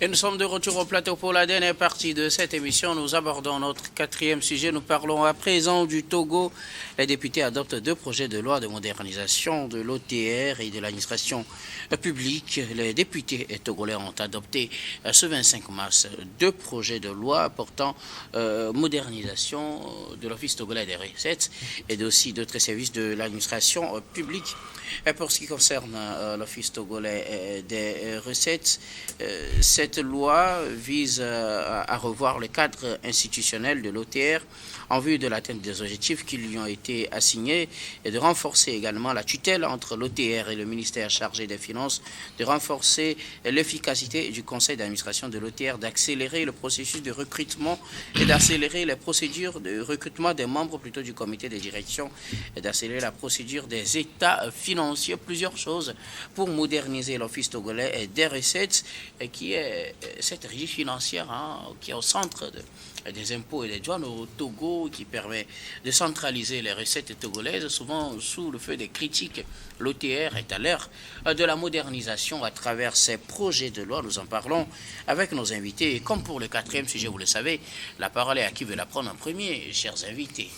Et nous sommes de retour au plateau pour la dernière partie de cette émission. Nous abordons notre quatrième sujet. Nous parlons à présent du Togo. Les députés adoptent deux projets de loi de modernisation de l'OTR et de l'administration publique. Les députés togolais ont adopté ce 25 mars deux projets de loi portant modernisation de l'Office togolais des recettes et aussi d'autres services de l'administration publique. Et pour ce qui concerne l'Office togolais des recettes, cette loi vise à revoir le cadre institutionnel de l'OTR en vue de l'atteinte des objectifs qui lui ont été assignés et de renforcer également la tutelle entre l'OTR et le ministère chargé des Finances, de renforcer l'efficacité du conseil d'administration de l'OTR, d'accélérer le processus de recrutement et d'accélérer les procédures de recrutement des membres plutôt du comité de direction et d'accélérer la procédure des états financiers. Plusieurs choses pour moderniser l'Office togolais des recettes qui est cette régie financière qui est au centre des impôts et des douanes au Togo, qui permet de centraliser les recettes togolaises, souvent sous le feu des critiques. L'OTR est à l'heure de la modernisation à travers ces projets de loi. Nous en parlons avec nos invités. Et comme pour le quatrième sujet, vous le savez, la parole est à qui veut la prendre en premier, chers invités.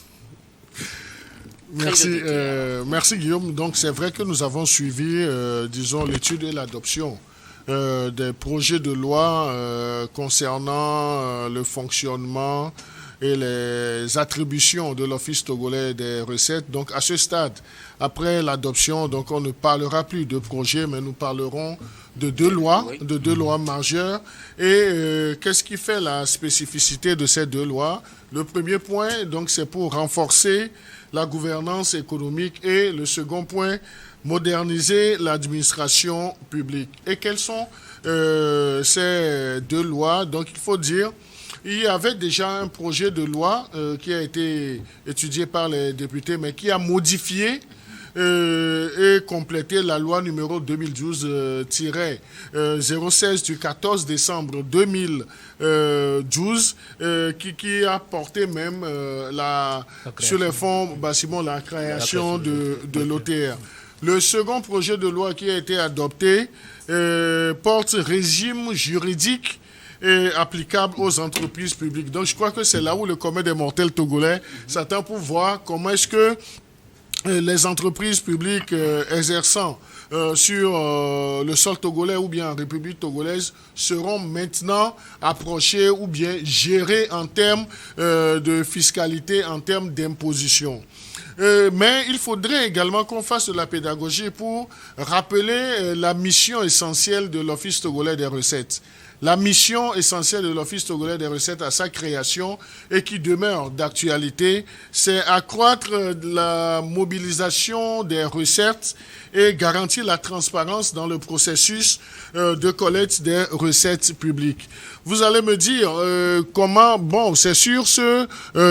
Merci Guillaume. Donc c'est vrai que nous avons suivi, l'étude et l'adoption des projets de loi concernant le fonctionnement et les attributions de l'Office togolais des recettes. Donc à ce stade, après l'adoption, donc on ne parlera plus de projets, mais nous parlerons de deux lois majeures. Et qu'est-ce qui fait la spécificité de ces deux lois? Le premier point, donc, c'est pour renforcer la gouvernance économique, et le second point, moderniser l'administration publique. Et quelles sont ces deux lois? Donc il faut dire, il y avait déjà un projet de loi qui a été étudié par les députés, mais qui a modifié et complété la loi numéro 2012-016 du 14 décembre 2012 qui a porté même sur les fonds bâtiments la création de l'OTR. Le second projet de loi qui a été adopté porte régime juridique applicable aux entreprises publiques. Donc je crois que c'est là où le commun des mortels togolais s'attend pour voir comment est-ce que les entreprises publiques exerçant sur le sol togolais ou bien en République togolaise seront maintenant approchées ou bien gérées en termes de fiscalité, en termes d'imposition. Mais il faudrait également qu'on fasse de la pédagogie pour rappeler la mission essentielle de l'Office togolais des recettes. La mission essentielle de l'Office togolais des recettes à sa création et qui demeure d'actualité, c'est accroître la mobilisation des recettes et garantir la transparence dans le processus de collecte des recettes publiques. Vous allez me dire comment, c'est sur ce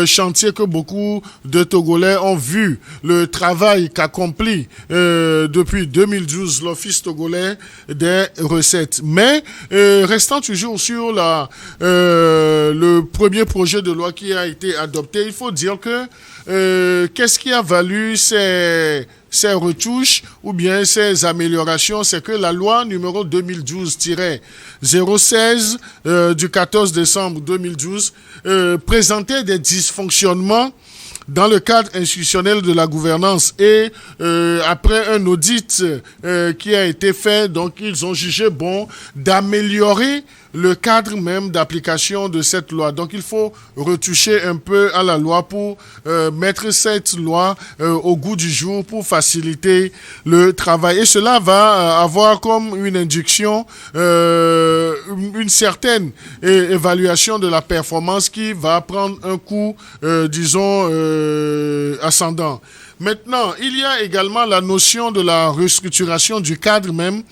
chantier que beaucoup de Togolais ont vu le travail qu'accomplit depuis 2012 l'Office togolais des recettes. Mais restant toujours sur le premier projet de loi qui a été adopté, il faut dire que qu'est-ce qui a valu ces retouches ou bien ces améliorations, c'est que la loi numéro 2012-016 du 14 décembre 2012 présentait des dysfonctionnements dans le cadre institutionnel de la gouvernance et après un audit qui a été fait, donc ils ont jugé bon d'améliorer le cadre même d'application de cette loi. Donc il faut retoucher un peu à la loi pour mettre cette loi au goût du jour pour faciliter le travail. Et cela va avoir comme une induction une certaine évaluation de la performance qui va prendre un coup, ascendant. Maintenant, il y a également la notion de la restructuration du cadre même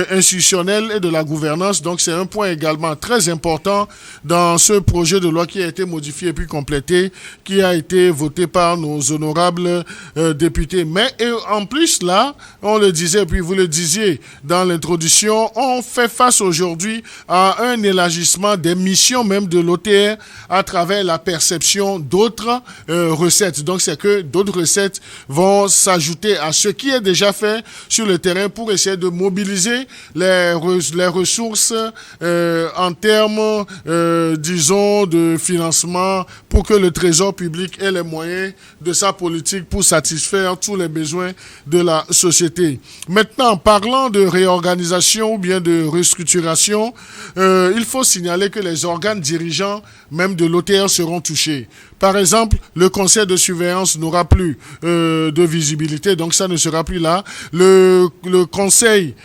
institutionnel et de la gouvernance. Donc, c'est un point également très important dans ce projet de loi qui a été modifié puis complété, qui a été voté par nos honorables députés. Mais en plus, là, on le disait, puis vous le disiez dans l'introduction, on fait face aujourd'hui à un élargissement des missions même de l'OTR à travers la perception d'autres recettes. Donc, c'est que d'autres recettes vont s'ajouter à ce qui est déjà fait sur le terrain pour essayer de mobiliser les ressources en termes, disons, de financement pour que le Trésor public ait les moyens de sa politique pour satisfaire tous les besoins de la société. Maintenant, parlant de réorganisation ou bien de restructuration, il faut signaler que les organes dirigeants même de l'OTR seront touchés. Par exemple, le conseil de surveillance n'aura plus de visibilité, donc ça ne sera plus là. Le conseil,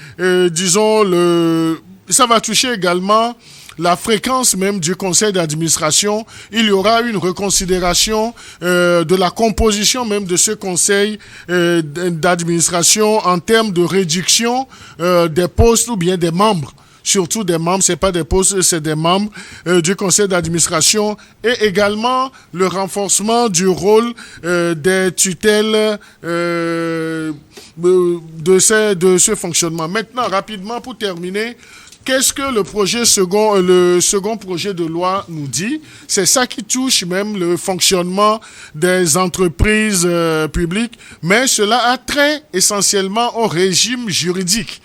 ça va toucher également la fréquence même du conseil d'administration. Il y aura une reconsidération de la composition même de ce conseil d'administration en termes de réduction des postes ou bien des membres. Surtout des membres, c'est pas des postes, c'est des membres du conseil d'administration, et également le renforcement du rôle des tutelles de ce fonctionnement. Maintenant, rapidement, pour terminer, qu'est-ce que le second projet de loi nous dit? C'est ça qui touche même le fonctionnement des entreprises publiques, mais cela a trait essentiellement au régime juridique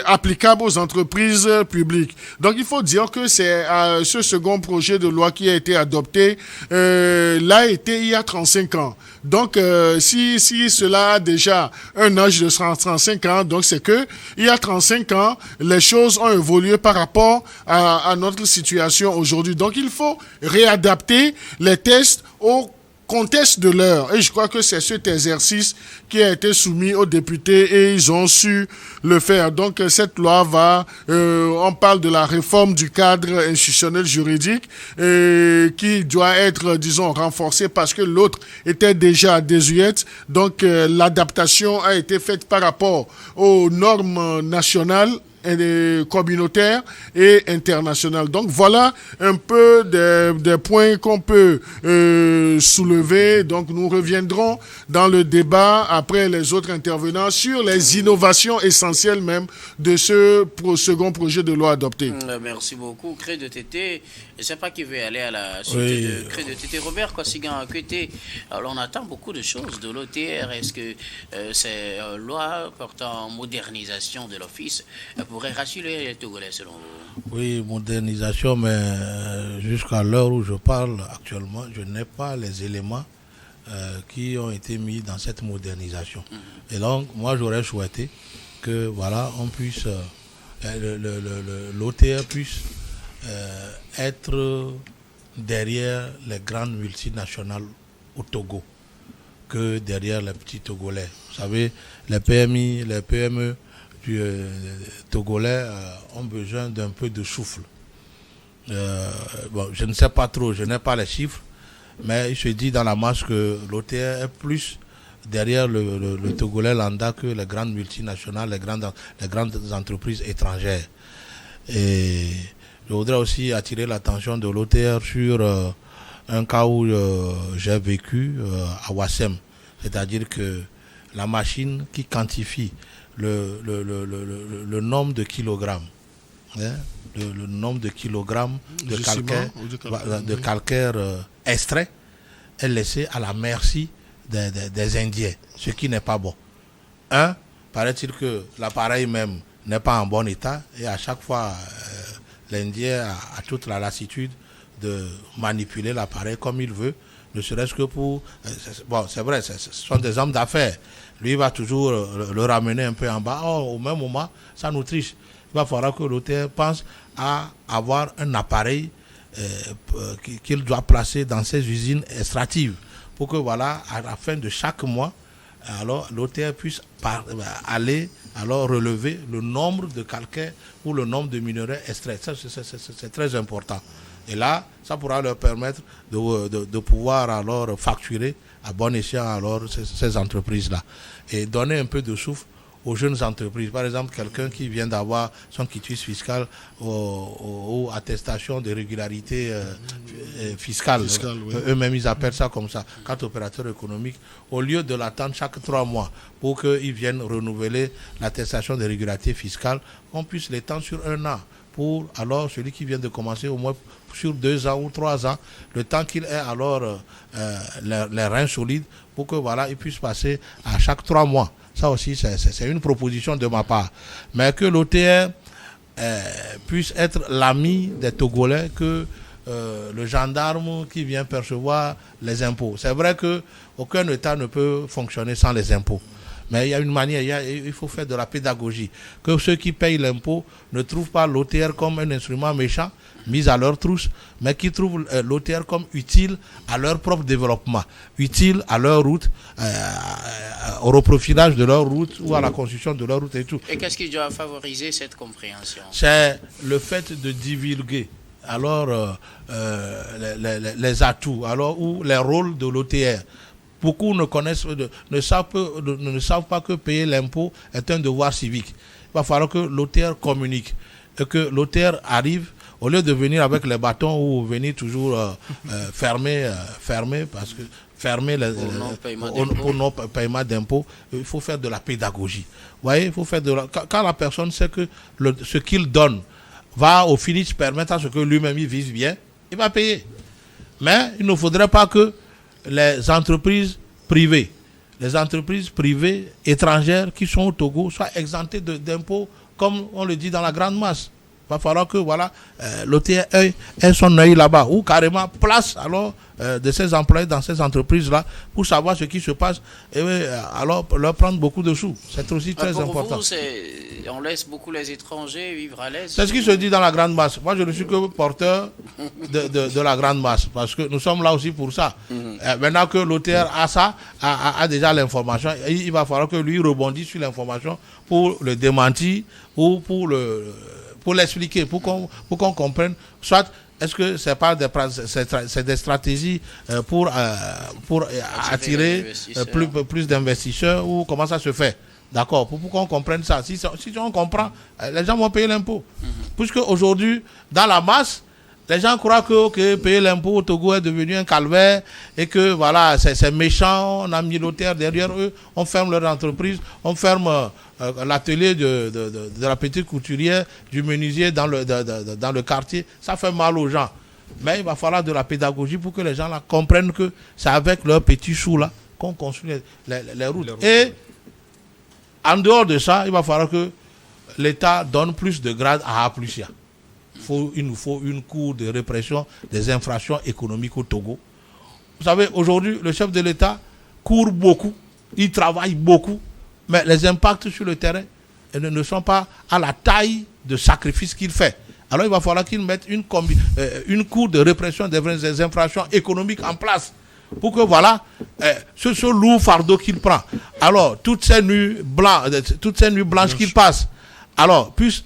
applicable aux entreprises publiques. Donc il faut dire que c'est ce second projet de loi qui a été adopté, l'a été il y a 35 ans. Donc si cela a déjà un âge de 35 ans, donc c'est que il y a 35 ans, les choses ont évolué par rapport à notre situation aujourd'hui. Donc il faut réadapter les tests au contexte de l'heure. Et je crois que c'est cet exercice qui a été soumis aux députés et ils ont su le faire. Donc cette loi on parle de la réforme du cadre institutionnel juridique qui doit être, disons, renforcée parce que l'autre était déjà désuète. Donc l'adaptation a été faite par rapport aux normes nationales communautaires et internationales. Donc voilà un peu des points qu'on peut soulever. Donc nous reviendrons dans le débat après les autres intervenants sur les innovations essentielles même de ce second projet de loi adopté. Merci beaucoup. Cré de Tété, je ne sais pas qui veut aller à la suite de Cré de Tété. Robert Kosigan a quitté. Alors on attend beaucoup de choses de l'OTR. Est-ce que ces lois portant modernisation de l'office pourrait rassurer les Togolais selon vous? Oui, modernisation, mais jusqu'à l'heure où je parle actuellement, je n'ai pas les éléments qui ont été mis dans cette modernisation. Et donc, moi, j'aurais souhaité que, voilà, on puisse, l'OTR puisse être derrière les grandes multinationales au Togo que derrière les petits Togolais. Vous savez, les PMI, les PME Togolais ont besoin d'un peu de souffle. Je ne sais pas trop, je n'ai pas les chiffres, mais il se dit dans la masse que l'OTR est plus derrière le Togolais lambda que les grandes multinationales, les grandes entreprises étrangères. Et je voudrais aussi attirer l'attention de l'OTR sur un cas où j'ai vécu à Ouassem, c'est-à-dire que la machine qui quantifie le nombre de kilogrammes, le nombre de kilogrammes de calcaire extrait est laissé à la merci des Indiens, ce qui n'est pas bon. Paraît-il que l'appareil même n'est pas en bon état et à chaque fois l'Indien a toute la lassitude de manipuler l'appareil comme il veut, ne serait-ce que pour... c'est vrai, ce sont des hommes d'affaires. Lui, il va toujours le ramener un peu en bas. Au même moment, ça nous triche. Il va falloir que l'auteur pense à avoir un appareil qu'il doit placer dans ses usines extractives pour que, voilà, à la fin de chaque mois, alors l'auteur puisse aller relever le nombre de calcaire ou le nombre de minerais extraits. Ça, c'est très important. Et là, ça pourra leur permettre de pouvoir alors facturer à bon escient alors ces entreprises-là et donner un peu de souffle aux jeunes entreprises. Par exemple, quelqu'un qui vient d'avoir son quitus fiscal ou attestation de régularité fiscale. Oui. Eux-mêmes, ils appellent ça comme ça, carte opérateur économique. Au lieu de l'attendre chaque 3 mois pour qu'ils viennent renouveler l'attestation de régularité fiscale, on puisse l'étendre sur 1 an pour alors celui qui vient de commencer au moins sur 2 ans ou 3 ans, le temps qu'il ait alors les reins solides pour que voilà, il puisse passer à chaque 3 mois. Ça aussi, c'est une proposition de ma part. Mais que l'OTR puisse être l'ami des Togolais, que le gendarme qui vient percevoir les impôts. C'est vrai qu'aucun État ne peut fonctionner sans les impôts. Mais il y a une manière, il faut faire de la pédagogie. Que ceux qui payent l'impôt ne trouvent pas l'OTR comme un instrument méchant, mis à leur trousse, mais qui trouvent l'OTR comme utile à leur propre développement, utile à leur route, au reprofilage de leur route ou à la construction de leur route et tout. Et qu'est-ce qui doit favoriser cette compréhension? C'est le fait de divulguer alors les atouts, alors ou les rôles de l'OTR. Beaucoup ne savent pas que payer l'impôt est un devoir civique. Il va falloir que l'OTR communique et que l'OTR arrive, au lieu de venir avec les bâtons ou venir toujours fermer parce que fermer pour non-paiement d'impôts, il faut faire de la pédagogie. Vous voyez, il faut faire quand la personne sait que ce qu'il donne va au finish permettre à ce que lui-même il vive bien, il va payer. Mais il ne faudrait pas que les entreprises privées étrangères qui sont au Togo soient exemptées d'impôts comme on le dit dans la grande masse. Il va falloir que l'OTR ait son œil là-bas ou carrément place alors de ses employés dans ces entreprises-là pour savoir ce qui se passe et alors leur prendre beaucoup de sous. C'est aussi très important. Vous, on laisse beaucoup les étrangers vivre à l'aise. C'est ce qui se dit dans la grande masse. Moi, je ne suis que porteur de la grande masse parce que nous sommes là aussi pour ça. Maintenant que l'OTR a déjà l'information, il va falloir que lui rebondisse sur l'information pour le démentir ou pour l'expliquer, pour qu'on comprenne. Soit est-ce que c'est des stratégies pour attirer plus d'investisseurs ou comment ça se fait? D'accord, pour qu'on comprenne ça. Si on comprend, les gens vont payer l'impôt. Puisque aujourd'hui, dans la masse, les gens croient que payer l'impôt au Togo est devenu un calvaire et que voilà, c'est méchant, on a mis l'OTR derrière eux, on ferme leur entreprise, on ferme l'atelier de la petite couturière, du menuisier dans le quartier. Ça fait mal aux gens. Mais il va falloir de la pédagogie pour que les gens là comprennent que c'est avec leurs petits sous là qu'on construit les routes. Et en dehors de ça, il va falloir que l'État donne plus de grade à A+IA. Il nous faut une cour de répression des infractions économiques au Togo. Vous savez, aujourd'hui, le chef de l'État court beaucoup, il travaille beaucoup, mais les impacts sur le terrain ne sont pas à la taille de sacrifice qu'il fait. Alors il va falloir qu'il mette une cour de répression des infractions économiques en place pour que voilà, ce lourd fardeau qu'il prend, alors toutes ces nuits blanches qu'il passe, alors puisse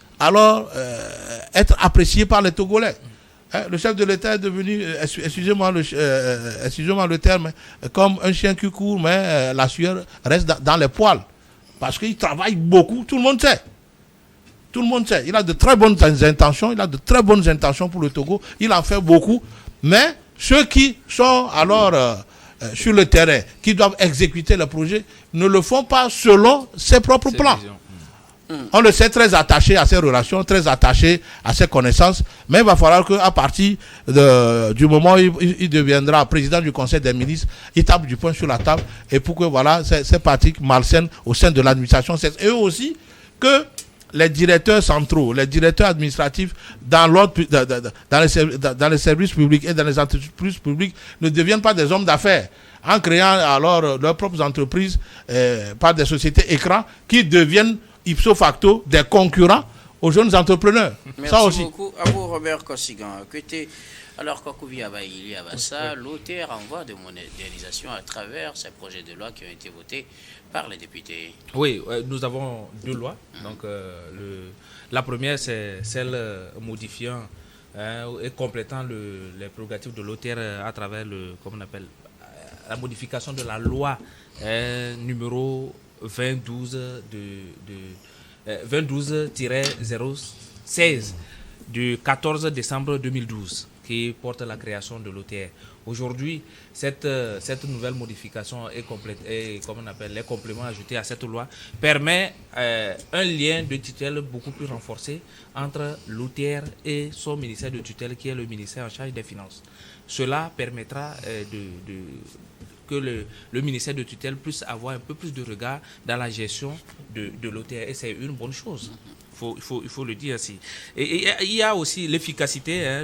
être apprécié par les Togolais. Le chef de l'État est devenu, excusez-moi le terme, comme un chien qui court, mais la sueur reste dans les poils. Parce qu'il travaille beaucoup, tout le monde sait. Tout le monde sait. Il a de très bonnes intentions pour le Togo. Il en fait beaucoup. Mais ceux qui sont alors sur le terrain, qui doivent exécuter le projet, ne le font pas selon ses propres plans. On le sait, très attaché à ses relations, très attaché à ses connaissances, mais il va falloir qu'à partir du moment où il deviendra président du Conseil des ministres, il tape du poing sur la table et pour que voilà, ces pratiques malsaines au sein de l'administration, c'est eux aussi que les directeurs centraux, les directeurs administratifs dans les services publics et dans les entreprises publiques ne deviennent pas des hommes d'affaires en créant alors leurs propres entreprises par des sociétés écrans qui deviennent ipso facto des concurrents aux jeunes entrepreneurs. Merci beaucoup à vous, Robert Kossigan. Alors, Kokovi Abaïli Abassa, l'OTR en voie de modernisation à travers ces projets de loi qui ont été votés par les députés. Oui, nous avons 2 lois. Donc, la première, c'est celle modifiant et complétant les prérogatives de l'OTR à travers la modification de la loi numéro 2012-016 du 14 décembre 2012 qui porte la création de l'OTR. Aujourd'hui, cette nouvelle modification est complète et comme on appelle les compléments ajoutés à cette loi permet un lien de tutelle beaucoup plus renforcé entre l'OTR et son ministère de tutelle qui est le ministère en charge des Finances. Cela permettra que le ministère de tutelle puisse avoir un peu plus de regard dans la gestion de l'OTR et c'est une bonne chose. Il faut le dire ainsi. Et il y a aussi l'efficacité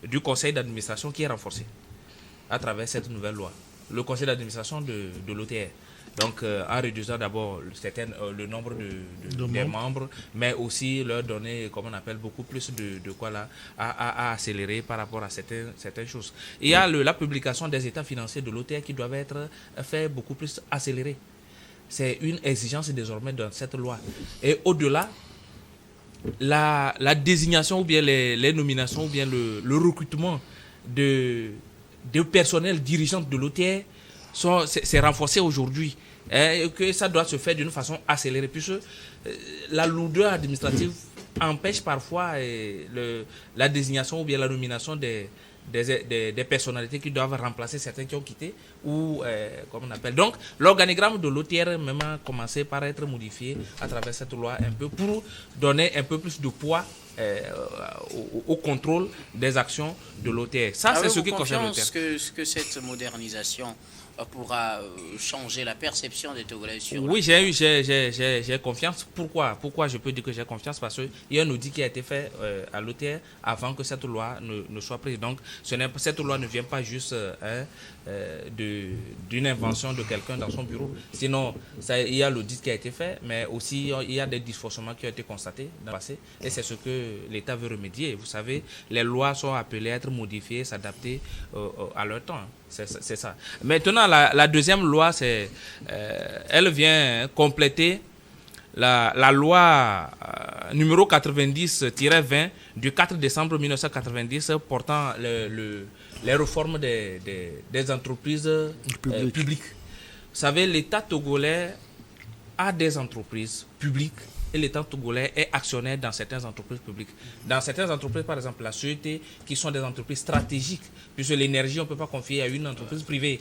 du conseil d'administration qui est renforcée à travers cette nouvelle loi. Le conseil d'administration de l'OTR. Donc, en réduisant d'abord le nombre des membres, mais aussi leur donner, comme on appelle, beaucoup plus de quoi là, à accélérer par rapport à certaines choses. Il y a la publication des états financiers de l'OTR qui doivent être fait beaucoup plus accélérés. C'est une exigence désormais dans cette loi. Et au-delà, la désignation ou bien les nominations ou bien le recrutement de personnel dirigeant de l'OTR c'est renforcé aujourd'hui. Et que ça doit se faire d'une façon accélérée. Puisque la lourdeur administrative empêche parfois la désignation ou bien la nomination des personnalités qui doivent remplacer certains qui ont quitté ou comme on appelle. Donc l'organigramme de l'OTR même a commencé par être modifié à travers cette loi un peu pour donner un peu plus de poids au contrôle des actions de l'OTR. Ça c'est ce qui concerne l'OTR. Que cette modernisation pourra changer la perception des Togolais sur... Oui, j'ai confiance. Pourquoi je peux dire que j'ai confiance? Parce qu'il y a un audit qui a été fait à l'OTR avant que cette loi ne soit prise. Donc, cette loi ne vient pas juste d'une invention de quelqu'un dans son bureau. Sinon, il y a l'audit qui a été fait, mais aussi il y a des dysfonctionnements qui ont été constatés dans le passé. Et c'est ce que l'État veut remédier. Vous savez, les lois sont appelées à être modifiées, s'adapter à leur temps. C'est ça. Maintenant, la deuxième loi, elle vient compléter la loi numéro 90-20 du 4 décembre 1990 portant les réformes des entreprises publiques. Vous savez, l'État togolais a des entreprises publiques et l'État togolais est actionnaire dans certaines entreprises publiques. Dans certaines entreprises, par exemple la CET, qui sont des entreprises stratégiques, puisque l'énergie, on ne peut pas confier à une entreprise privée.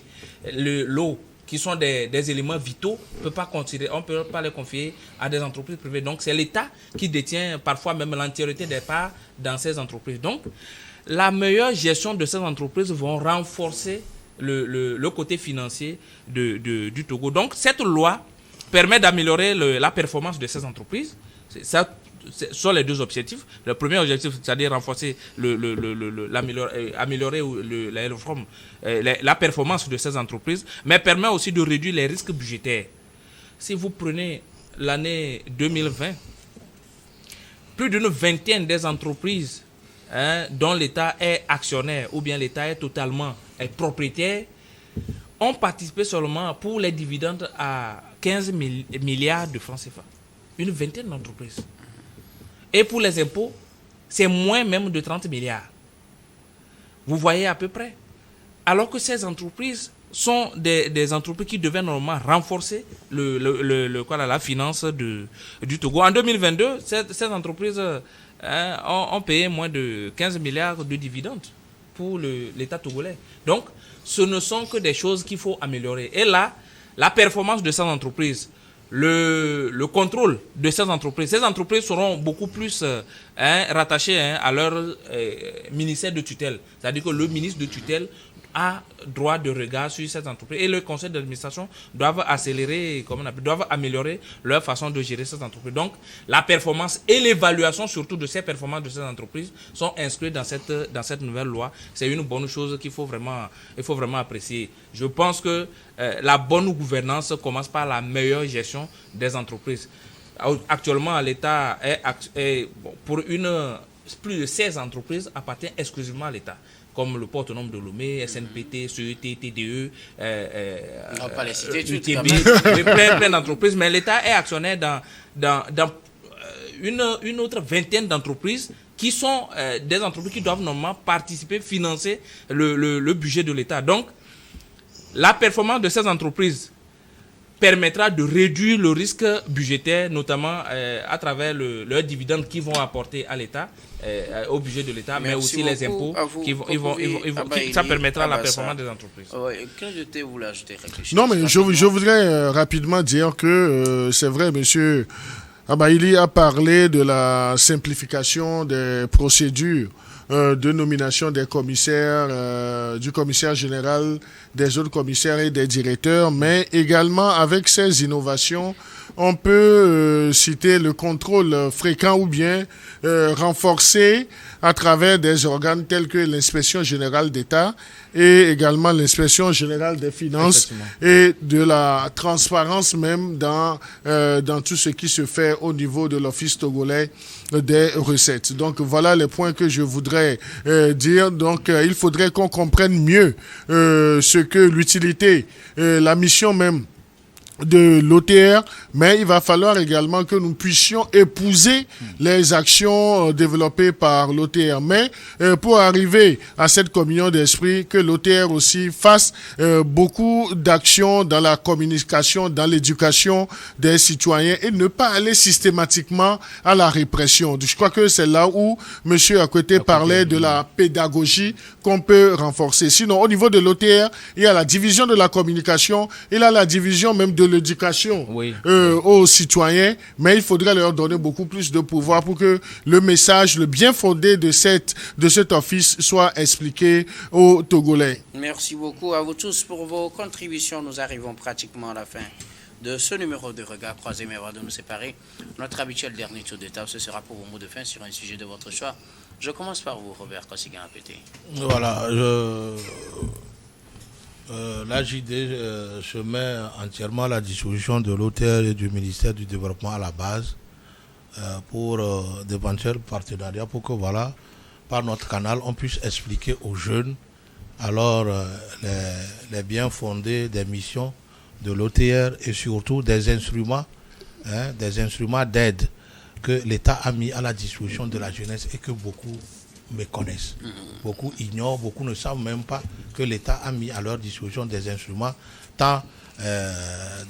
L'eau, qui sont des éléments vitaux, on ne peut pas les confier à des entreprises privées. Donc c'est l'État qui détient parfois même l'entièreté des parts dans ces entreprises. Donc la meilleure gestion de ces entreprises vont renforcer le côté financier du Togo. Donc cette loi permet d'améliorer la performance de ces entreprises. Ce sont les deux objectifs. Le premier objectif, c'est-à-dire renforcer, améliorer la performance de ces entreprises, mais permet aussi de réduire les risques budgétaires. Si vous prenez l'année 2020, plus d'une vingtaine des entreprises dont l'État est actionnaire ou bien l'État est totalement propriétaire ont participé seulement pour les dividendes à 15 milliards de francs CFA. Une vingtaine d'entreprises. Et pour les impôts, c'est moins même de 30 milliards. Vous voyez à peu près. Alors que ces entreprises sont des entreprises qui devaient normalement renforcer la finance du Togo. En 2022, ces entreprises ont payé moins de 15 milliards de dividendes pour l'État togolais. Donc, ce ne sont que des choses qu'il faut améliorer. Et là, la performance de ces entreprises, le contrôle de ces entreprises seront beaucoup plus rattachées à leur ministère de tutelle. C'est-à-dire que le ministre de tutelle a droit de regard sur cette entreprise et le conseil d'administration doivent doivent améliorer leur façon de gérer cette entreprise. Donc, la performance et l'évaluation surtout de ces performances de ces entreprises sont inscrites dans cette nouvelle loi. C'est une bonne chose il faut vraiment apprécier. Je pense que la bonne gouvernance commence par la meilleure gestion des entreprises. Actuellement, l'État pour plus de 16 entreprises appartient exclusivement à l'État, comme le port autonome de Lomé, SNPT, CET, TDE, on va pas les citer toutes, UTB, plein d'entreprises, mais l'État est actionnaire dans une autre vingtaine d'entreprises qui sont des entreprises qui doivent normalement participer, financer le budget de l'État. Donc, la performance de ces entreprises permettra de réduire le risque budgétaire, notamment à travers leurs dividendes qu'ils vont apporter à l'État, au budget de l'État, mais aussi les impôts. Ça permettra la performance des entreprises. Que jetez-vous là, Non, mais je voudrais rapidement dire que c'est vrai, monsieur Abaïli a parlé de la simplification des procédures de nomination des commissaires, du commissaire général, des autres commissaires et des directeurs, mais également avec ces innovations, on peut citer le contrôle fréquent ou bien renforcé à travers des organes tels que l'inspection générale d'État et également l'inspection générale des finances et de la transparence même dans tout ce qui se fait au niveau de l'Office togolais des recettes. Donc voilà les points que je voudrais dire. Donc il faudrait qu'on comprenne mieux ce que l'utilité, la mission même de l'OTR, mais il va falloir également que nous puissions épouser les actions développées par l'OTR. Mais pour arriver à cette communion d'esprit, que l'OTR aussi fasse beaucoup d'actions dans la communication, dans l'éducation des citoyens et ne pas aller systématiquement à la répression. Je crois que c'est là où monsieur à côté parlait de la pédagogie qu'on peut renforcer. Sinon, au niveau de l'OTR, il y a la division de la communication, il y a la division même de l'éducation aux citoyens, mais il faudrait leur donner beaucoup plus de pouvoir pour que le message, le bien fondé de cet office soit expliqué aux Togolais. Merci beaucoup à vous tous pour vos contributions. Nous arrivons pratiquement à la fin de ce numéro de Regard Croisé, mais avant de nous séparer, notre habituel dernier tour de table, ce sera pour vos mots de fin sur un sujet de votre choix. Je commence par vous, Robert Kosigan-Apeté. Voilà, l'AJD se met entièrement à la disposition de l'OTR et du ministère du Développement à la base pour d'éventuels partenariats pour que, voilà, par notre canal, on puisse expliquer aux jeunes alors les biens fondés des missions de l'OTR et surtout des instruments d'aide que l'État a mis à la disposition de la jeunesse et que beaucoup méconnaissent. Beaucoup ignorent, beaucoup ne savent même pas que l'État a mis à leur disposition des instruments, tant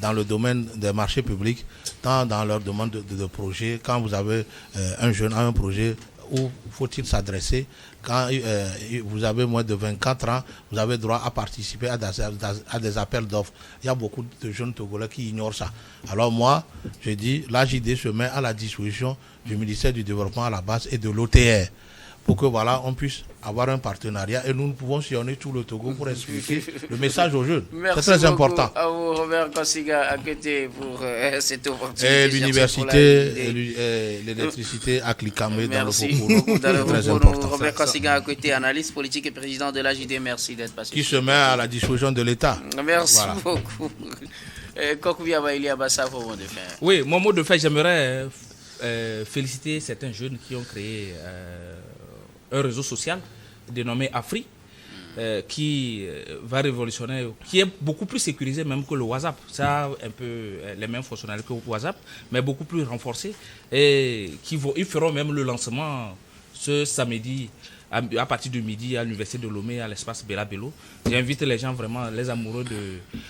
dans le domaine des marchés publics, tant dans leur demande de projet. Quand vous avez un jeune a un projet, où faut-il s'adresser? Quand vous avez moins de 24 ans, vous avez droit à participer à des appels d'offres. Il y a beaucoup de jeunes Togolais qui ignorent ça. Alors moi, je dis, l'AJD se met à la disposition du ministère du Développement à la base et de l'OTR pour que, voilà, on puisse avoir un partenariat et nous pouvons sillonner tout le Togo pour expliquer le message aux jeunes. C'est très important. Merci beaucoup à vous, Robert Kosigan-Apeté, pour cette opportunité. Et l'université, l'électricité à Klikamé dans le Fokoro. Merci beaucoup. Dans le Fokoro, Robert Kosigan-Apeté, analyste politique et président de l'AJD. Merci d'être passé. Qui se met à la disposition de l'État. Merci beaucoup. Kokuvi Abaïli Abassa, pour mot de fin. Oui, mon mot de fin, j'aimerais féliciter certains jeunes qui ont créé un réseau social dénommé Afri, qui va révolutionner, qui est beaucoup plus sécurisé même que le WhatsApp. Ça a un peu les mêmes fonctionnalités que le WhatsApp, mais beaucoup plus renforcé. Et ils feront même le lancement ce samedi à partir de midi à l'université de Lomé, à l'espace Bella Bello. J'invite les gens vraiment, les amoureux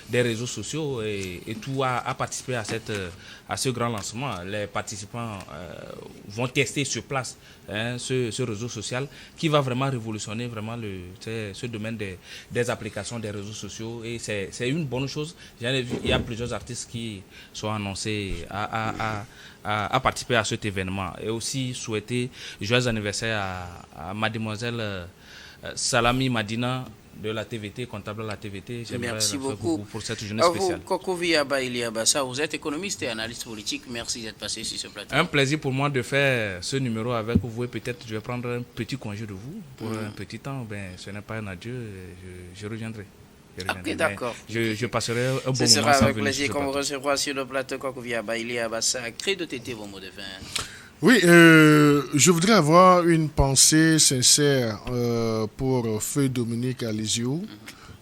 des réseaux sociaux et tout à participer à ce grand lancement. Les participants vont tester sur place ce réseau social qui va vraiment révolutionner vraiment ce domaine des applications des réseaux sociaux et c'est une bonne chose. J'en ai vu, il y a plusieurs artistes qui sont annoncés à participer à cet événement et aussi souhaiter joyeux anniversaire à mademoiselle Salami Madina de la TVT, comptable à la TVT. Merci beaucoup pour cette journée spéciale. Kokuvi Abaïli Abassa, vous êtes économiste et analyste politique. Merci d'être passé sur ce plateau. Un plaisir pour moi de faire ce numéro avec vous et peut-être je vais prendre un petit congé de vous pour un petit temps. Ce n'est pas un adieu, je reviendrai. Ok, d'accord. Je passerai un bon moment. Ce sera avec plaisir qu'on vous recevra sur le plateau Kokuvi Abaïli Abassa. Crédo Tété, vos mots de fin. Oui, je voudrais avoir une pensée sincère pour Feu Dominique Alizio.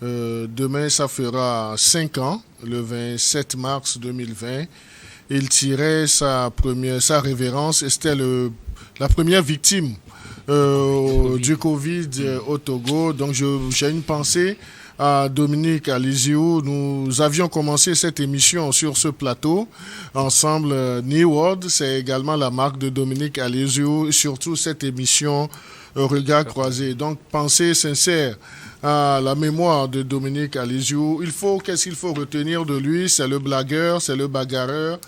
Demain, ça fera 5 ans, le 27 mars 2020. Il tirait sa révérence et c'était la première victime du Covid au Togo. Donc, j'ai une pensée à Dominique Alizio. Nous avions commencé cette émission sur ce plateau ensemble. New World, c'est également la marque de Dominique Alizio, surtout cette émission Regard croisé. Donc, pensée sincère à la mémoire de Dominique Alizio. Qu'est-ce qu'il faut retenir de lui? C'est le blagueur, c'est le bagarreur,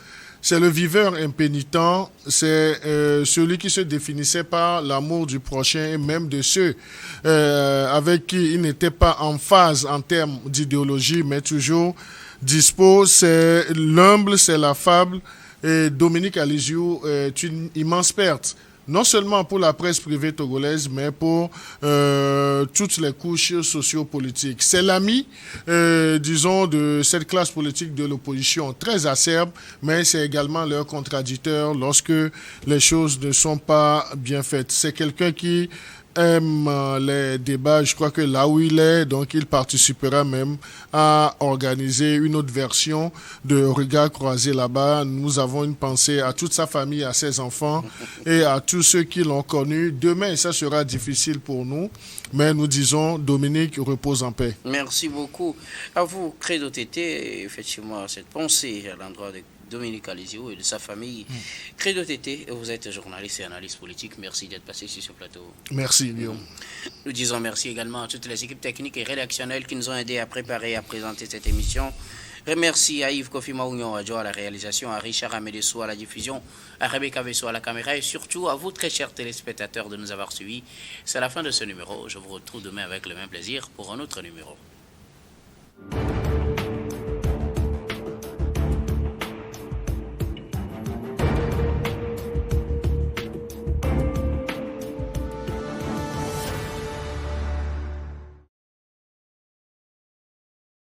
c'est le viveur impénitent, c'est celui qui se définissait par l'amour du prochain et même de ceux avec qui il n'était pas en phase en termes d'idéologie, mais toujours dispo. C'est l'humble, c'est l'affable. Et Dominique Alizio est une immense perte, non seulement pour la presse privée togolaise, mais pour toutes les couches sociopolitiques. C'est l'ami, disons, de cette classe politique de l'opposition très acerbe, mais c'est également leur contradicteur lorsque les choses ne sont pas bien faites. C'est quelqu'un qui aime les débats. Je crois que là où il est, donc il participera même à organiser une autre version de Regard croisé là-bas. Nous avons une pensée à toute sa famille, à ses enfants et à tous ceux qui l'ont connu. Demain, ça sera difficile pour nous, mais nous disons, Dominique, repose en paix. Merci beaucoup à vous, Credo Tété, effectivement, cette pensée à l'endroit de Dominique Alizio et de sa famille. Credo Tété, vous êtes journaliste et analyste politique. Merci d'être passé sur ce plateau. Merci, Guillaume. Nous disons merci également à toutes les équipes techniques et rédactionnelles qui nous ont aidés à préparer et à présenter cette émission. Merci à Yves Kofi Maougnon à la réalisation, à Richard Amédessou à la diffusion, à Rebecca Vesso à la caméra et surtout à vous, très chers téléspectateurs, de nous avoir suivis. C'est la fin de ce numéro. Je vous retrouve demain avec le même plaisir pour un autre numéro.